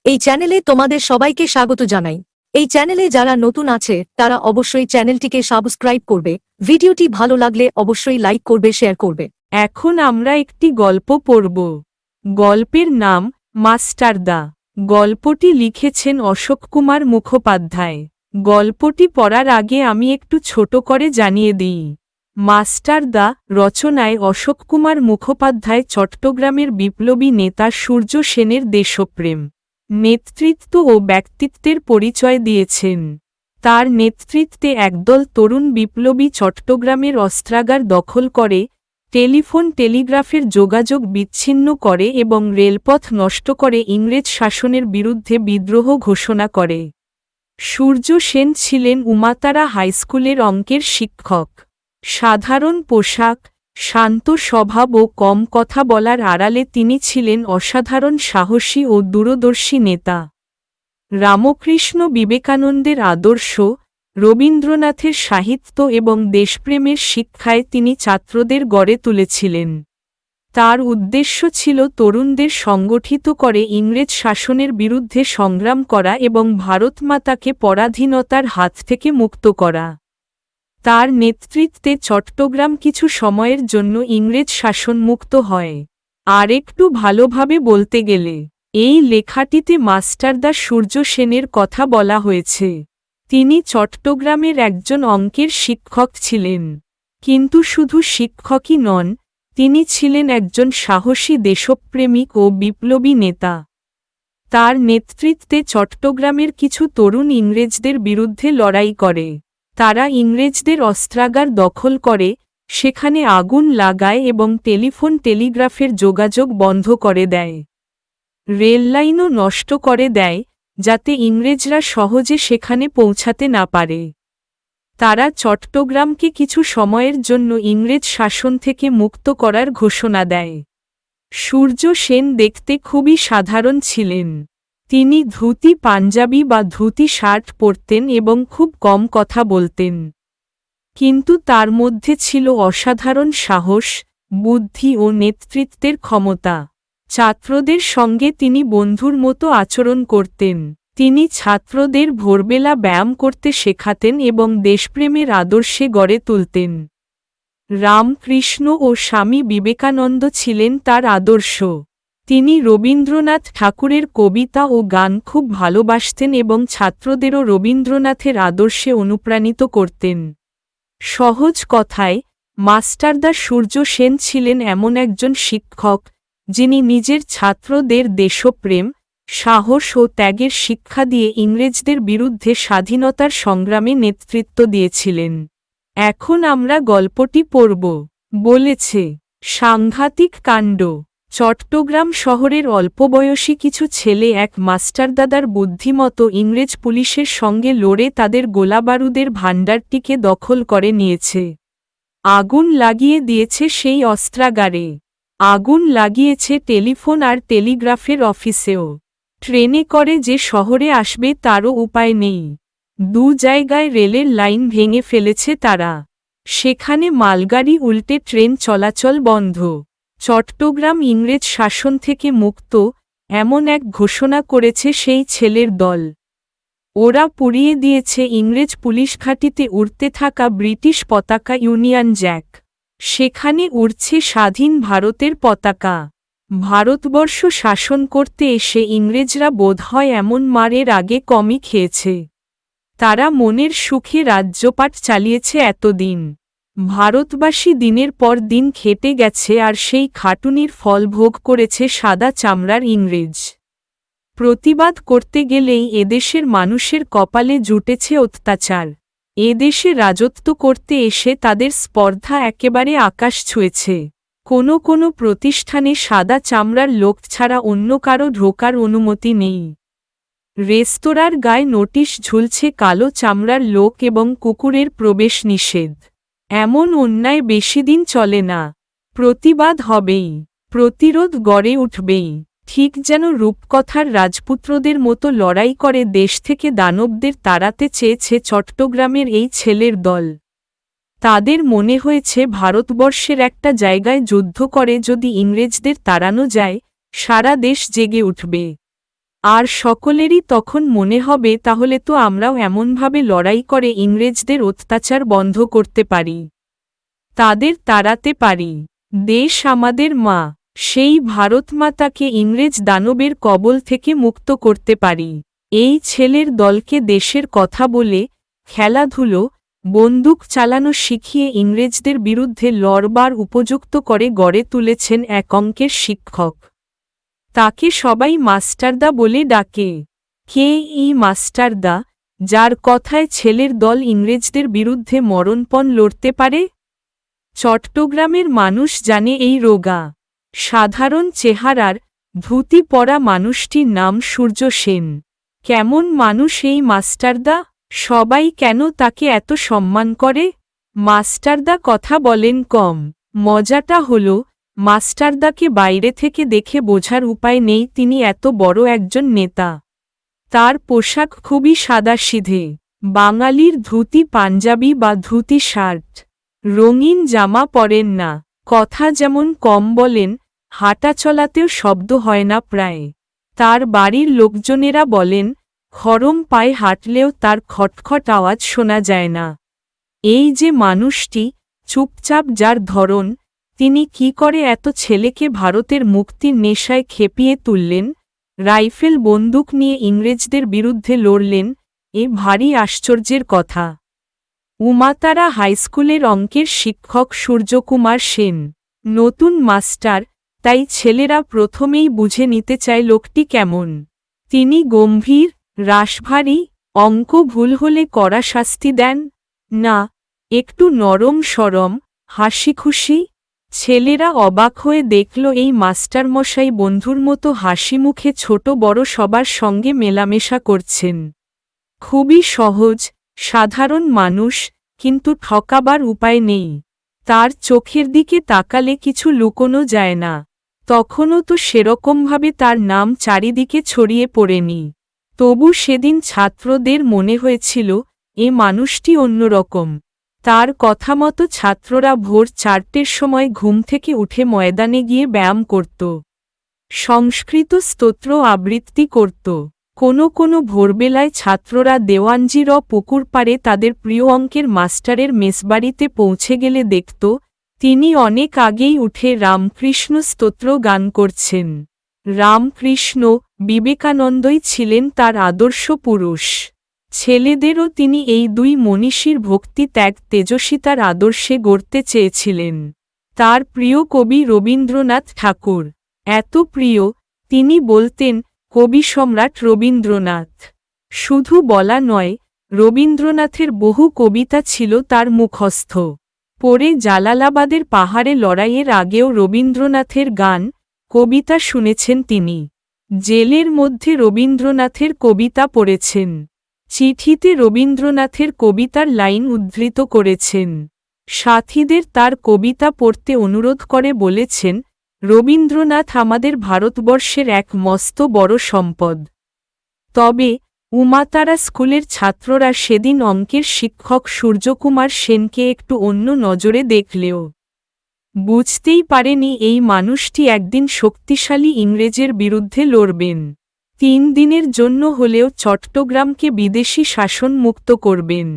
এই চ্যানেলে তোমাদের সবাইকে স্বাগত জানাই। এই চ্যানেলে যারা নতুন আছে তারা অবশ্যই চ্যানেলটিকে সাবস্ক্রাইব করবে। ভিডিওটি ভালো লাগলে অবশ্যই লাইক করবে, শেয়ার করবে। এখন আমরা একটি গল্প পড়ব। গল্পের নাম মাস্টারদা। গল্পটি লিখেছেন অশোক কুমার মুখোপাধ্যায়। গল্পটি পড়ার আগে আমি একটু ছোট করে জানিয়ে দিই। মাস্টারদা রচনায় অশোক কুমার মুখোপাধ্যায় চট্টগ্রামের বিপ্লবী নেতা সূর্য সেনের দেশপ্রেম, নেতৃত্ব ও ব্যক্তিত্বের পরিচয় দিয়েছেন। তার নেতৃত্বে একদল তরুণ বিপ্লবী চট্টগ্রামের অস্ত্রাগার দখল করে, টেলিফোন টেলিগ্রাফের যোগাযোগ বিচ্ছিন্ন করে এবং রেলপথ নষ্ট করে ইংরেজ শাসনের বিরুদ্ধে বিদ্রোহ ঘোষণা করে। সূর্য সেন ছিলেন উমাতারা হাইস্কুলের অঙ্কের শিক্ষক। সাধারণ পোশাক, শান্ত স্বভাব ও কম কথা বলার আড়ালে তিনি ছিলেন অসাধারণ সাহসী ও দূরদর্শী নেতা। রামকৃষ্ণ বিবেকানন্দের আদর্শ, রবীন্দ্রনাথের সাহিত্য এবং দেশপ্রেমের শিক্ষায় তিনি ছাত্রদের গড়ে তুলেছিলেন। তার উদ্দেশ্য ছিল তরুণদের সংগঠিত করে ইংরেজ শাসনের বিরুদ্ধে সংগ্রাম করা এবং ভারতমাতাকে পরাধীনতার হাত থেকে মুক্ত করা। তার নেতৃত্বে চট্টগ্রাম কিছু সময়ের জন্য ইংরেজ শাসনমুক্ত হয়। আর একটু ভালোভাবে বলতে গেলে, এই লেখাটিতে মাস্টারদা সূর্য সেনের কথা বলা হয়েছে। তিনি চট্টগ্রামের একজন অঙ্কের শিক্ষক ছিলেন। কিন্তু শুধু শিক্ষকই নন, তিনি ছিলেন একজন সাহসী দেশপ্রেমিক ও বিপ্লবী নেতা। তার নেতৃত্বে চট্টগ্রামের কিছু তরুণ ইংরেজদের বিরুদ্ধে লড়াই করে। তারা ইংরেজদের অস্ত্রাগার দখল করে, সেখানে আগুন লাগায় এবং টেলিফোন টেলিগ্রাফের যোগাযোগ বন্ধ করে দেয়। রেললাইনও নষ্ট করে দেয়, যাতে ইংরেজরা সহজে সেখানে পৌঁছাতে না পারে। তারা চট্টগ্রামকে কিছু সময়ের জন্য ইংরেজ শাসন থেকে মুক্ত করার ঘোষণা দেয়। সূর্য সেন দেখতে খুবই সাধারণ ছিলেন। তিনি ধুতি পাঞ্জাবি বা ধুতি শার্ট পরতেন এবং খুব কম কথা বলতেন। কিন্তু তার মধ্যে ছিল অসাধারণ সাহস, বুদ্ধি ও নেতৃত্বের ক্ষমতা। ছাত্রদের সঙ্গে তিনি বন্ধুর মতো আচরণ করতেন। তিনি ছাত্রদের ভোরবেলা ব্যায়াম করতে শেখাতেন এবং দেশপ্রেমের আদর্শে গড়ে তুলতেন। রামকৃষ্ণ ও স্বামী বিবেকানন্দ ছিলেন তার আদর্শ। তিনি রবীন্দ্রনাথ ঠাকুরের কবিতা ও গান খুব ভালোবাসতেন এবং ছাত্রদেরও রবীন্দ্রনাথের আদর্শে অনুপ্রাণিত করতেন। সহজ কথায়, মাস্টারদা সূর্য সেন ছিলেন এমন একজন শিক্ষক, যিনি নিজের ছাত্রদের দেশপ্রেম, সাহস ও ত্যাগের শিক্ষা দিয়ে ইংরেজদের বিরুদ্ধে স্বাধীনতার সংগ্রামে নেতৃত্ব দিয়েছিলেন। এখন আমরা গল্পটি পড়ব। বলেছে, সাংঘাতিক কাণ্ড। চট্টগ্রাম শহরের অল্পবয়সী কিছু ছেলে এক মাস্টারদাদার বুদ্ধিমতো ইংরেজ পুলিশের সঙ্গে লড়ে তাদের গোলাবারুদের ভাণ্ডারটিকে দখল করে নিয়েছে। আগুন লাগিয়ে দিয়েছে সেই অস্ত্রাগারে। আগুন লাগিয়েছে টেলিফোন আর টেলিগ্রাফের অফিসেও। ট্রেনে করে যে শহরে আসবে তারও উপায় নেই। দু জায়গায় রেলের লাইন ভেঙে ফেলেছে তারা। সেখানে মালগাড়ি উল্টে ট্রেন চলাচল বন্ধ। চট্টগ্রাম ইংরেজ শাসন থেকে মুক্ত, এমন এক ঘোষণা করেছে সেই ছেলের দল। ওরা পুড়িয়ে দিয়েছে ইংরেজ পুলিশ ঘাঁটিতে উড়তে থাকা ব্রিটিশ পতাকা ইউনিয়ন জ্যাক। সেখানে উড়ছে স্বাধীন ভারতের পতাকা। ভারতবর্ষ শাসন করতে এসে ইংরেজরা বোধহয় এমন মারের আগে কমই খেয়েছে। তারা মনের সুখে রাজ্যপাট চালিয়েছে এতদিন। ভারতবাসী দিনের পর দিন খেটে গেছে আর সেই খাটুনির ফল ভোগ করেছে সাদা চামড়ার ইংরেজ। প্রতিবাদ করতে গেলেই এদেশের মানুষের কপালে জুটেছে অত্যাচার। এদেশে রাজত্ব করতে এসে তাদের স্পর্ধা একেবারে আকাশ ছুঁয়েছে। কোনো কোনো প্রতিষ্ঠানে সাদা চামড়ার লোক ছাড়া অন্য কারো ঢোকার অনুমতি নেই। রেস্তোরাঁর গায়ে নোটিশ ঝুলছে কালো চামড়ার লোক এবং কুকুরের প্রবেশ নিষেধ। এমন অন্যায় বেশিদিন চলে না। প্রতিবাদ হবেই, প্রতিরোধ গড়ে উঠবেই। ঠিক যেন রূপকথার রাজপুত্রদের মতো লড়াই করে দেশ থেকে দানবদের তাড়াতে চেয়েছে চট্টগ্রামের এই ছেলের দল। তাদের মনে হয়েছে ভারতবর্ষের একটা জায়গায় যুদ্ধ করে যদি ইংরেজদের তাড়ানো যায়, সারা দেশ জেগে উঠবে। আর সকলেরই তখন মনে হবে তাহলে তো আমরাও এমনভাবে লড়াই করে ইংরেজদের অত্যাচার বন্ধ করতে পারি, তাদের তাড়াতে পারি। দেশ আমাদের মা, সেই ভারতমাতাকে ইংরেজ দানবের কবল থেকে মুক্ত করতে পারি। এই ছেলের দলকে দেশের কথা বলে, খেলাধুলো, বন্দুক চালানো শিখিয়ে ইংরেজদের বিরুদ্ধে লড়বার উপযুক্ত করে গড়ে তুলেছেন এক অঙ্কের শিক্ষক। তাকে সবাই মাস্টারদা বলে ডাকে। কে এই মাস্টারদা, যার কথায় ছেলের দল ইংরেজদের বিরুদ্ধে মরণপণ লড়তে পারে? চট্টগ্রামের মানুষ জানে এই রোগা, সাধারণ চেহারার, ধুতি পরা মানুষটির নাম সূর্য সেন। কেমন মানুষ এই মাস্টারদা? সবাই কেন তাকে এত সম্মান করে? মাস্টারদা কথা বলেন কম। মজাটা হল, মাস্টারদাকে বাইরে থেকে দেখে বোঝার উপায় নেই তিনি এত বড় একজন নেতা। তার পোশাক খুবই সাদাসিধে, বাঙালির ধুতি পাঞ্জাবি বা ধুতি শার্ট, রঙিন জামা পরেন না। কথা যেমন কম বলেন, হাঁটা চলাতেও শব্দ হয় না প্রায়। তার বাড়ির লোকজনেরা বলেন, খরম পায়ে হাঁটলেও তার খটখট আওয়াজ শোনা যায় না। এই যে মানুষটি, চুপচাপ যার ধরন, তিনি কি করে এত ছেলেকে ভারতের মুক্তির নেশায় খেপিয়ে তুললেন, রাইফেল বন্দুক নিয়ে ইংরেজদের বিরুদ্ধে লড়লেন, এ ভারী আশ্চর্যের কথা। উমাতারা হাইস্কুলের অঙ্কের শিক্ষক সূর্যকুমার সেন নতুন মাস্টার, তাই ছেলেরা প্রথমেই বুঝে নিতে চায় লোকটি কেমন। তিনি গম্ভীর, রাশভারী, অঙ্ক ভুল হলে কড়া শাস্তি দেন না, একটু নরম সরম, হাসিখুশি। ছেলেরা অবাক হয়ে দেখল এই মাস্টারমশাই বন্ধুর মতো হাসি মুখে ছোট বড় সবার সঙ্গে মেলামেশা করছেন। খুবই সহজ, সাধারণ মানুষ, কিন্তু ঠকাবার উপায় নেই। তার চোখের দিকে তাকালে কিছু লুকোনো যায় না। তখনও তো সেরকমভাবে তার নাম চারিদিকে ছড়িয়ে পড়েনি। তবু সেদিন ছাত্রদের মনে হয়েছিল, এ মানুষটি অন্যরকম। তার কথা মতো ছাত্ররা ভোর 4টের সময় ঘুম থেকে উঠে ময়দানে গিয়ে ব্যায়াম করত, সংস্কৃত স্তোত্র আবৃত্তি করত। কোনো ভোরবেলায় ছাত্ররা দেওয়ানজির পুকুর পাড়ে তাদের প্রিয় অঙ্কের মাস্টারের মেসবাড়িতে পৌঁছে গেলে দেখত, তিনি অনেক আগেই উঠে রামকৃষ্ণ স্তোত্র গান করছেন। রামকৃষ্ণ, বিবেকানন্দই ছিলেন তার আদর্শ পুরুষ। ছেলেদেরও তিনি এই দুই মনীষীর ভক্তি ত্যাগ তেজস্বিতার আদর্শে গড়তে চেয়েছিলেন। তার প্রিয় কবি রবীন্দ্রনাথ ঠাকুর, এত প্রিয়, তিনি বলতেন, কবি সম্রাট রবীন্দ্রনাথ। শুধু বলা নয়, রবীন্দ্রনাথের বহু কবিতা ছিল তার মুখস্থ। পরে জালালাবাদের পাহাড়ে লড়াইয়ের আগেও রবীন্দ্রনাথের গান, কবিতা শুনেছেন তিনি। জেলের মধ্যে রবীন্দ্রনাথের কবিতা পড়েছেন। চিঠিতে রবীন্দ্রনাথের কবিতার লাইন উদ্ধৃত করেছেন। সাথীদের তার কবিতা পড়তে অনুরোধ করে বলেছেন, রবীন্দ্রনাথ আমাদের ভারতবর্ষের এক মস্ত বড় সম্পদ। তবে উমাতারা স্কুলের ছাত্ররা সেদিন অঙ্কের শিক্ষক সূর্যকুমার সেনকে একটু অন্য নজরে দেখলেও বুঝতেই পারেনি এই মানুষটি একদিন শক্তিশালী ইংরেজের বিরুদ্ধে লড়বেন। 3 দিনের জন্য হলেও চট্টগ্রামকে বিদেশি শাসন মুক্ত করবেন।